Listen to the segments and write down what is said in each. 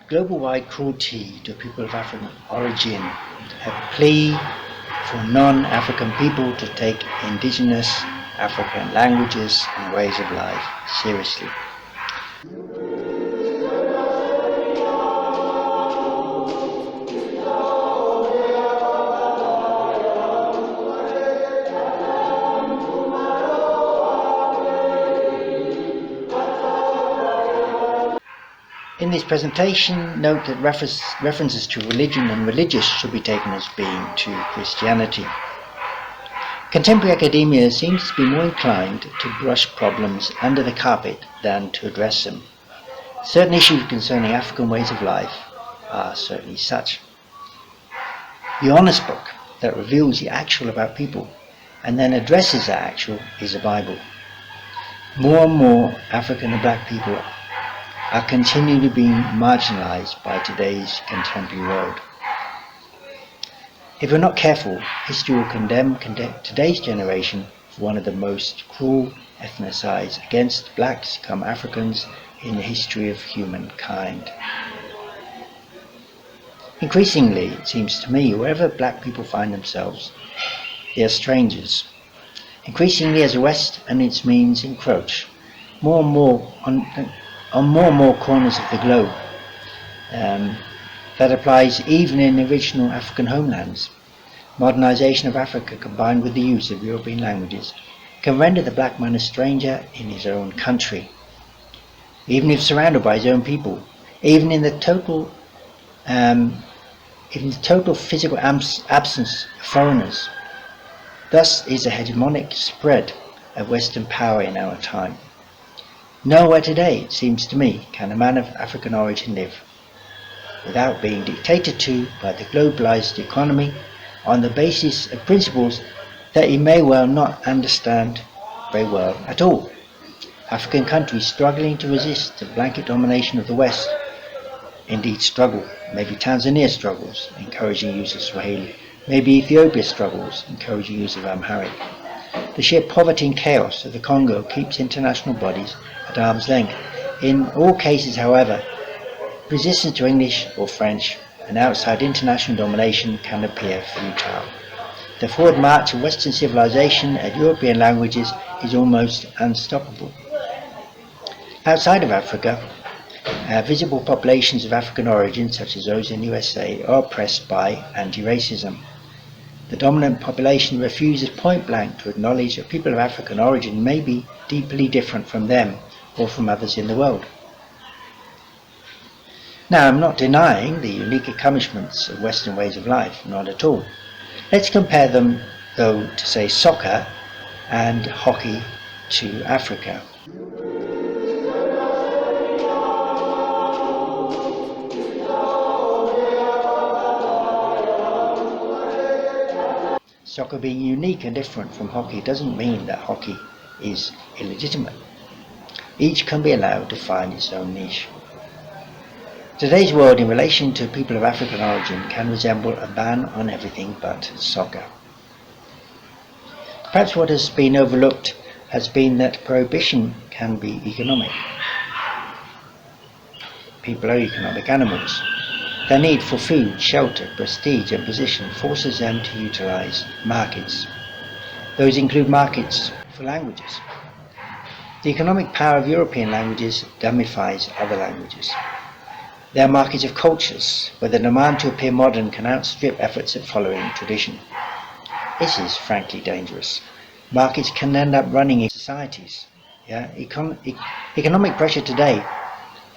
global-wide cruelty to people of African origin, a plea for non-African people to take indigenous African languages and ways of life seriously. In this presentation, note that references to religion and religious should be taken as being to Christianity. Contemporary academia seems to be more inclined to brush problems under the carpet than to address them. Certain issues concerning African ways of life are certainly such. The honest book that reveals the actual about people and then addresses that actual is the Bible. More and more African and black people are continually being marginalized by today's contemporary world. If we're not careful, history will condemn today's generation for one of the most cruel ethnicides against blacks come Africans in the history of humankind. Increasingly, it seems to me, wherever black people find themselves, they are strangers. Increasingly, as the West and its means encroach more and more on more and more corners of the globe. That applies even in original African homelands. Modernization of Africa combined with the use of European languages can render the black man a stranger in his own country, even if surrounded by his own people, even in the total physical absence of foreigners. Thus is a hegemonic spread of Western power in our time. Nowhere today, it seems to me, can a man of African origin live without being dictated to by the globalized economy on the basis of principles that he may well not understand very well at all. African countries struggling to resist the blanket domination of the West indeed struggle. Maybe Tanzania struggles, encouraging use of Swahili. Maybe Ethiopia struggles, encouraging use of Amharic. The sheer poverty and chaos of the Congo keeps international bodies at arm's length. In all cases, however, resistance to English or French and outside international domination can appear futile. The forward march of Western civilization and European languages is almost unstoppable. Outside of Africa, visible populations of African origin, such as those in the USA, are oppressed by anti-racism. The dominant population refuses point blank to acknowledge that people of African origin may be deeply different from them or from others in the world. Now, I'm not denying the unique accomplishments of Western ways of life, not at all. Let's compare them, though, to say soccer and hockey to Africa. Soccer being unique and different from hockey doesn't mean that hockey is illegitimate. Each can be allowed to find its own niche. Today's world in relation to people of African origin can resemble a ban on everything but soccer. Perhaps what has been overlooked has been that prohibition can be economic. People are economic animals. Their need for food, shelter, prestige and position forces them to utilize markets. Those include markets for languages. The economic power of European languages dummifies other languages. They are markets of cultures, where the demand to appear modern can outstrip efforts at following tradition. This is frankly dangerous. Markets can end up running in societies. Economic pressure today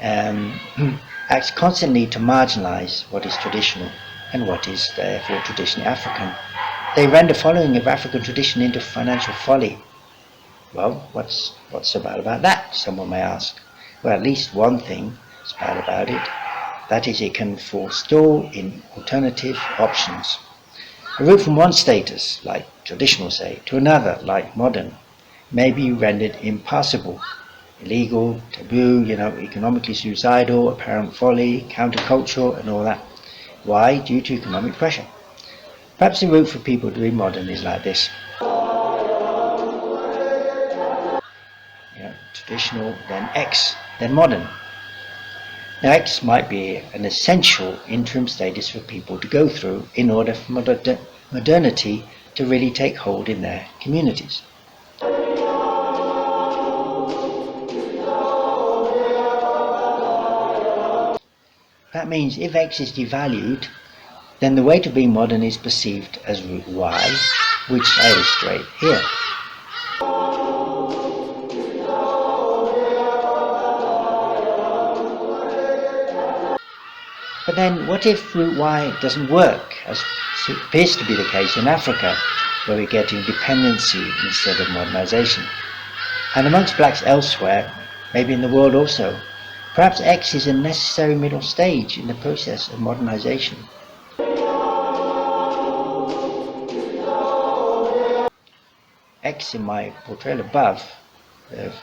acts constantly to marginalize what is traditional and what is therefore traditionally African. They render following of African tradition into financial folly. Well, what's so bad about that, someone may ask. Well, at least one thing is bad about it. That is, it can forestall in alternative options. A route from one status, like traditional say, to another, like modern, may be rendered impassable. Illegal, taboo, economically suicidal, apparent folly, countercultural and all that. Why? Due to economic pressure. Perhaps the route for people to be modern is like this. Traditional, then X, then modern. Now, X might be an essential interim status for people to go through in order for modernity to really take hold in their communities. That means if X is devalued, then the way to be modern is perceived as root Y, which I illustrate here. But then what if root Y doesn't work, as appears to be the case in Africa, where we're getting dependency instead of modernization? And amongst blacks elsewhere, maybe in the world also, perhaps X is a necessary middle stage in the process of modernization. X in my portrayal above,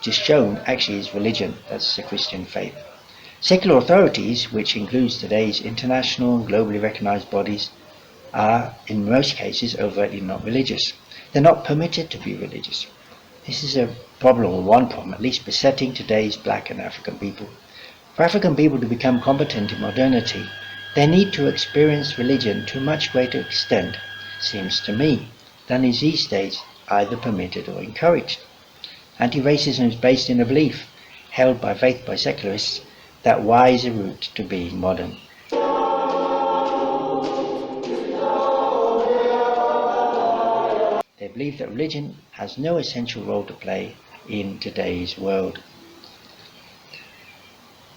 just shown, actually is religion. That's the Christian faith. Secular authorities, which includes today's international, globally recognized bodies, are, in most cases, overtly not religious. They're not permitted to be religious. This is a problem, or one problem, at least besetting today's black and African people. For African people to become competent in modernity, they need to experience religion to a much greater extent, seems to me, than is these days either permitted or encouraged. Anti-racism is based in a belief, held by faith by secularists, that Y is a route to being modern. They believe that religion has no essential role to play in today's world.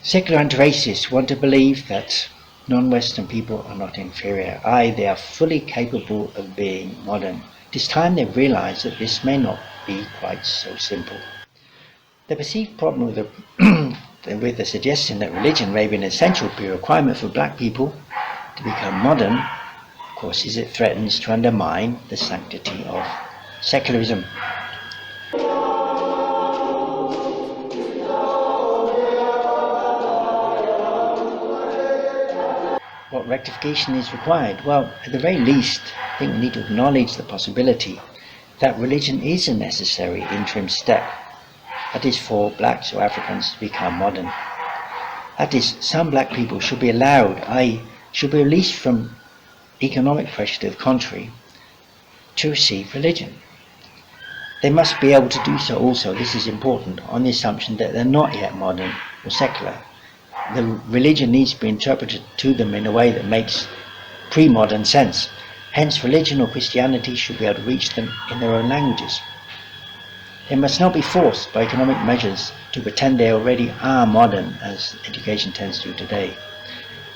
Secular anti-racists want to believe that non-Western people are not inferior, i.e. they are fully capable of being modern. It is time they realize that this may not be quite so simple. The perceived problem with the suggestion that religion may be an essential requirement for black people to become modern, of course, is it threatens to undermine the sanctity of secularism. What rectification is required? Well, at the very least, I think we need to acknowledge the possibility that religion is a necessary interim step, that is, for blacks or Africans to become modern. That is, some black people should be allowed, i.e. should be released from economic pressure to the contrary, to receive religion. They must be able to do so also, this is important, on the assumption that they're not yet modern or secular. The religion needs to be interpreted to them in a way that makes pre-modern sense. Hence, religion or Christianity should be able to reach them in their own languages. They must not be forced by economic measures to pretend they already are modern, as education tends to do today.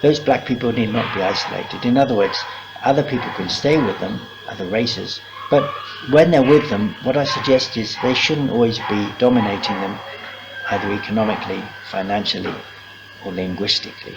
Those black people need not be isolated. In other words, other people can stay with them, other races, but when they're with them, what I suggest is they shouldn't always be dominating them, either economically, financially, or linguistically.